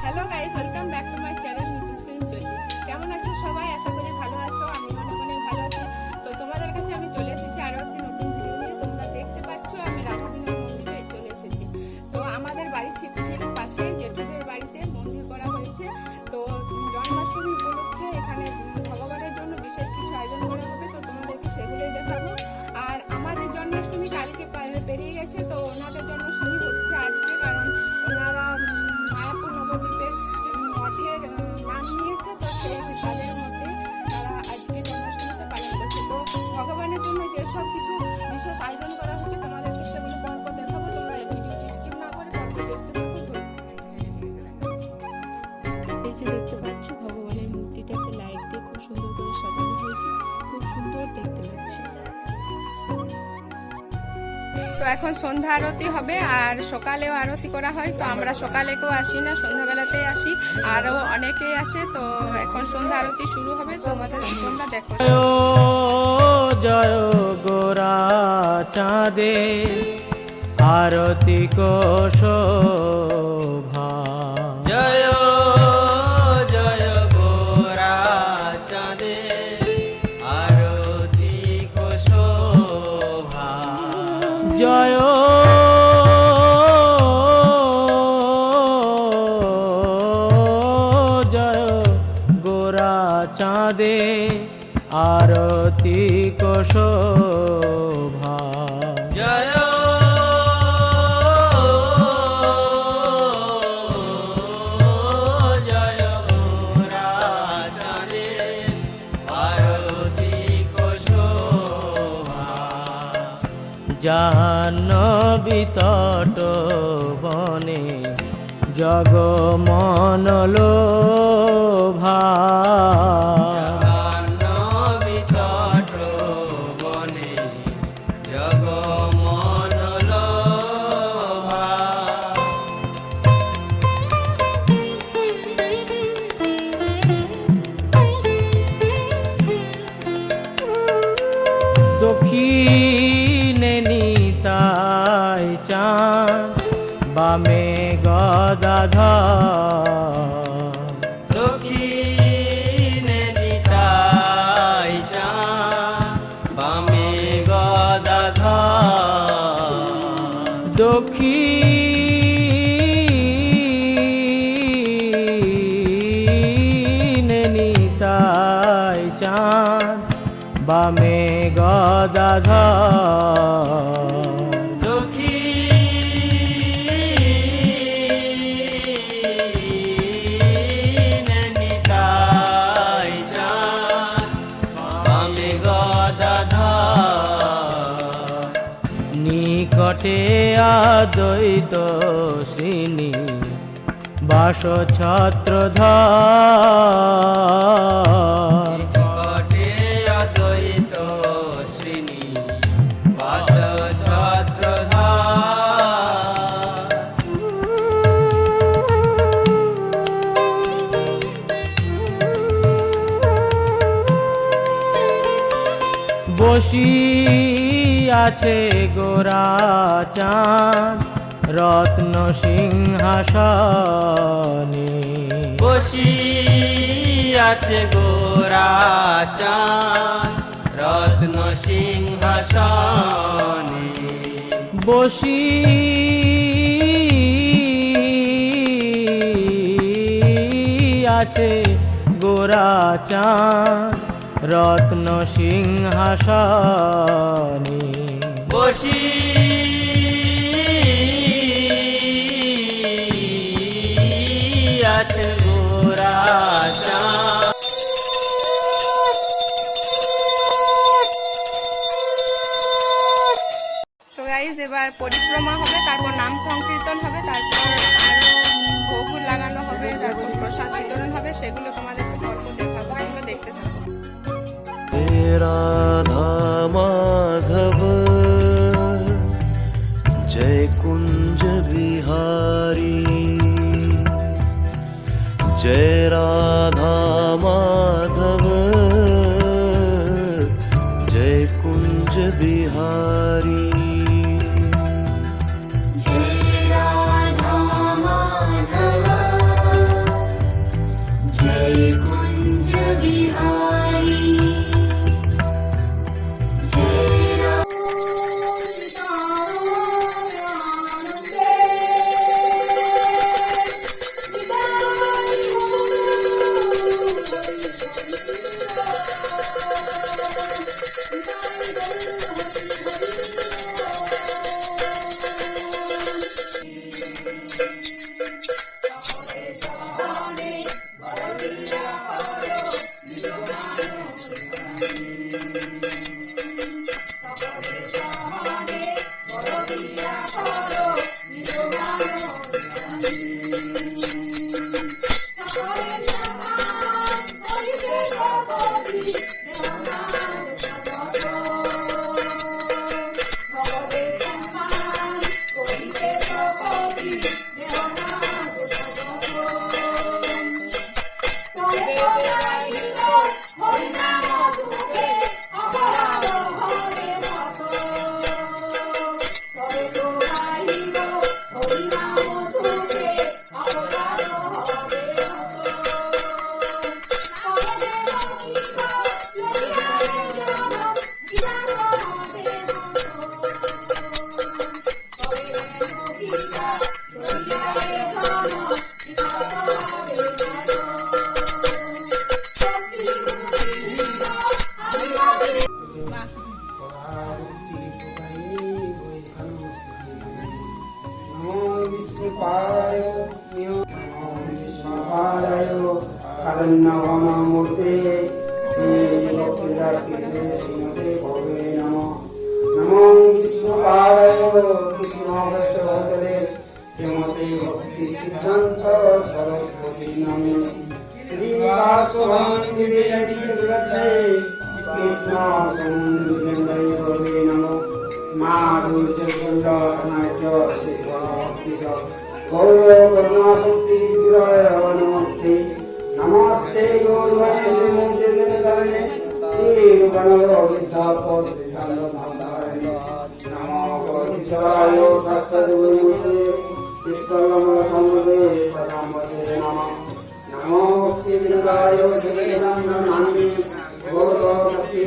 Hello guys, welcome back to my channel Nitushree Joyee. কেমন আছো সবাই? আশা করি ভালো আছো। আমি অনেক ভালো আছি। তো তোমাদের কাছে আমি চলে এসেছি আরও একটি নতুন ভিডিও নিয়ে। তোমরা দেখতে পাচ্ছ আমি রাধাবিনোদ মন্দিরে চলে এসেছি। তো আমাদের বাড়ির ঠিক পাশে জেঠুদের বাড়িতে মন্দির করা হয়েছে। তো জন্মাষ্টমী উপলক্ষে এখানে ভগবানের জন্য বিশেষ কিছু আয়োজন করা হবে। তো তোমাদেরকে সেগুলোই দেখাবো। আর আমাদের জন্মাষ্টমী কালকে পেরিয়ে গেছে, তো ওনাদের জন্মাষ্টমী হচ্ছে আজকে, কারণ ওনারা মায়াপুর নবদ্বীপের মঠের নাম নিয়েছে। তো সেই তাদের মধ্যে তারা আজকে জন্মাষ্টমীতে পালন করছে। তো ভগবানের জন্য যেসব কিছু বিশেষ আয়োজন করা হচ্ছে তোমাদেরকে সেগুলো পরপর দেখাবো। তোমরা ভিডিওটি স্কিপ না করে পরপর দেখতে থাকো। এই যে দেখতে পাচ্ছ ভগবানের মূর্তিটাকে লাইট দিয়ে খুব সুন্দর করে সাজানো হয়েছে, খুব সুন্দর দেখতে লাগছে। তো এখন সন্ধ্যা আরতি হবে, আর সকালেও আরতি করা হয়। তো আমরা সকালে কেউ আসি না, সন্ধ্যাবেলাতেই আসি, আরও অনেকেই আসে। তো এখন সন্ধ্যা আরতি শুরু হবে, তোমরা দেখো। জয় গোরা চাঁদে আরতি কো শোভা, জয় জয় গোরা চাঁদে আরতি কো শোভা, জয় জয় গোরা চাঁদে আরতি কো শোভা, জয় জয় গোরা চাঁদে আরতি কো শোভা, জাহ্নবী তট বনে জগমন লোভা, জাহ্নবী তট বনে জগমন লোভা, দক্ষিণে নিতাই চাঁদ বামে গদাধর, দক্ষিণে নিতাই চাঁদ বামে গদাধর, দক্ষিণে নিতাই চাঁদ বামে গদাধর, নিকটে আদ্বৈত শ্রীনি বাস ছত্রধর, নিকটে আদ্বৈত শ্রীনি বাস ছত্রধর, বসি আছে গোরা চাঁদ রত্ন সিংহাসনে, বসি আছে গোরা চাঁদ রত্ন সিংহাসনে, বসি আছে গোরা চাঁদ রত্ন সিংহাসনে, বসি আছে গোরা চাঁদ। তো গাইস, এবার পরিক্রমা হবে, তারপর নাম সংকীর্তন হবে, তারপর আরো ভোগ লাগানো হবে, তারপর প্রসাদ বিতরণ হবে। সেগুলো তোমাদেরকে পরপর দেখাবো, তোমরা দেখতে থাকো। राधा माधव जय कुंज बिहारी, जय राधा माधव जय कुंज बिहारी, जय राधा माधव কৃষ্ণপাদায় কারণ্যমূর্তে শ্রীমতে ভবে নমঃ। নমো কৃষ্ণপাদায় কৃষ্ণভক্তভূতলে শ্রীমতে ভক্তি সিদ্ধান্ত সরস্বতী নমে। শ্রীবাসবান্তি জগতে কৃষ্ণ সমুদ্রে ভবে নমঃ। মাধুর্যকুণ্ড নাট্য শিবভক্তিত গৌর করুণাশক্তি বিগ্রহ নমস্তে। নমস্তে গৌরবাণী মূর্তি জনতারণে শ্রীরূপানন্দ বিদ্যাপতিধারণে নমো গৌরীশ্বরায় শাস্ত্রযুগমূর্তে চিত্তলম্ব সমুদে পদাম্বতে নমঃ। নমো ভক্তি বিনোদায় জগদানন্দনান্দি গৌর শক্তি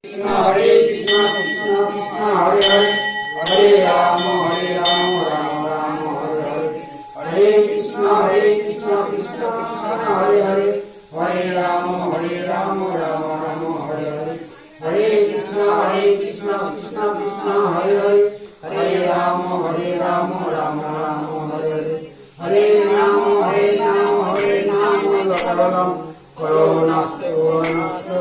কৃষ্ণ হরে কৃষ্ণ কৃষ্ণ কৃষ্ণ হরে হরে হরে রাম রাম রাম হরে হরে হরে কৃষ্ণ কৃষ্ণ কৃষ্ণ হরে হরে হরে রাম রাম রাম হরে হরে হরে কৃষ্ণ কৃষ্ণ কৃষ্ণ হরে হরে হরে রাম রাম রাম হরে হরে হরে নাম বলরাম করুণাস্তে করুণাস্তে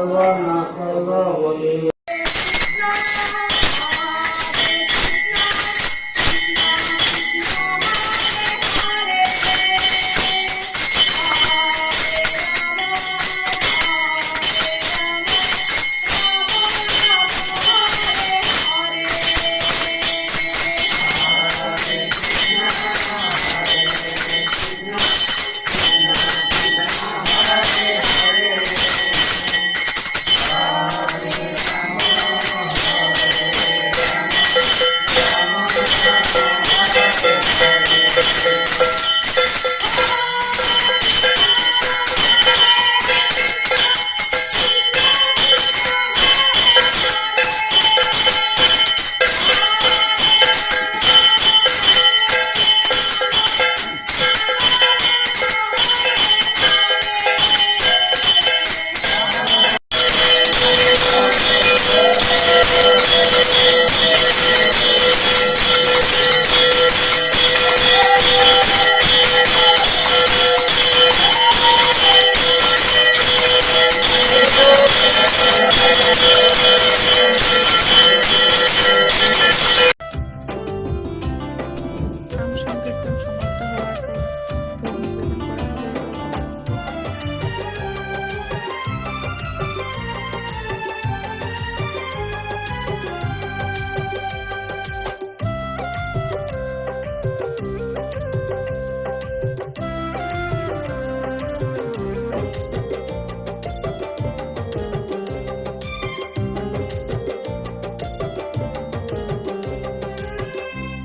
সংকীর্তন সমাপ্ত হওয়ার পর ভোগ নিবেদন করা হবে।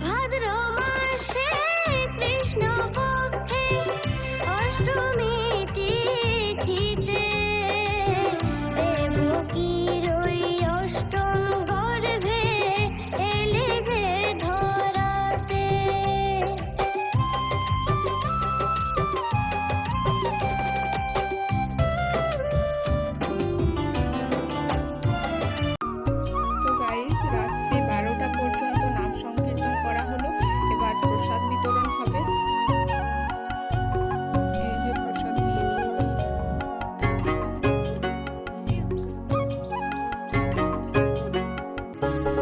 ভাদ্র মাসে কৃষ্ণপক্ষে অষ্টমী তিথিতে দেবকীর ওই অষ্টম গর্ভে এলে যে ধরাতে। তো গাইস রাত্রি 12টা পর্যন্ত নাম সংকীর্তন করা হলো। এবার প্রসাদ বিতরণ হবে। এই যে প্রসাদ নিয়ে নিয়েছি।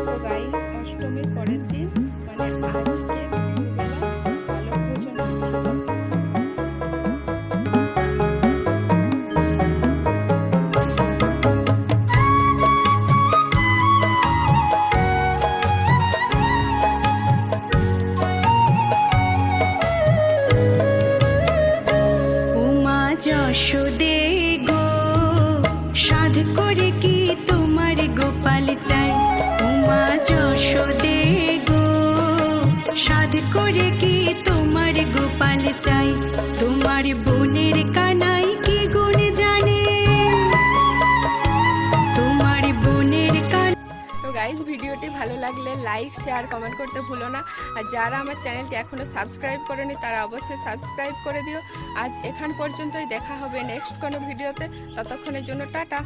তো গাইস অষ্টমীর পরের দিন মানে আজকে দুপুরবেলা আলোক ভোজন হচ্ছে। উমা যশোদে গো সাধ করে কি তোমার গোপাল চাই। উমা যশোদে গো সাধ করে কি তোমার গোপাল চাই। তোমার বোনের কানাই কি গুণ জানে, তোমার বোনের কানাই। তো গাইস ভিডিওটি ভালো লাগলে লাইক শেয়ার কমেন্ট করতে ভুলো না। আর যারা আমার চ্যানেলটি এখনো সাবস্ক্রাইব করেনি তারা অবশ্যই সাবস্ক্রাইব করে দিও। আজ এখান পর্যন্তই, দেখা হবে নেক্সট কোনো ভিডিওতে। ততক্ষণের জন্য টাটা।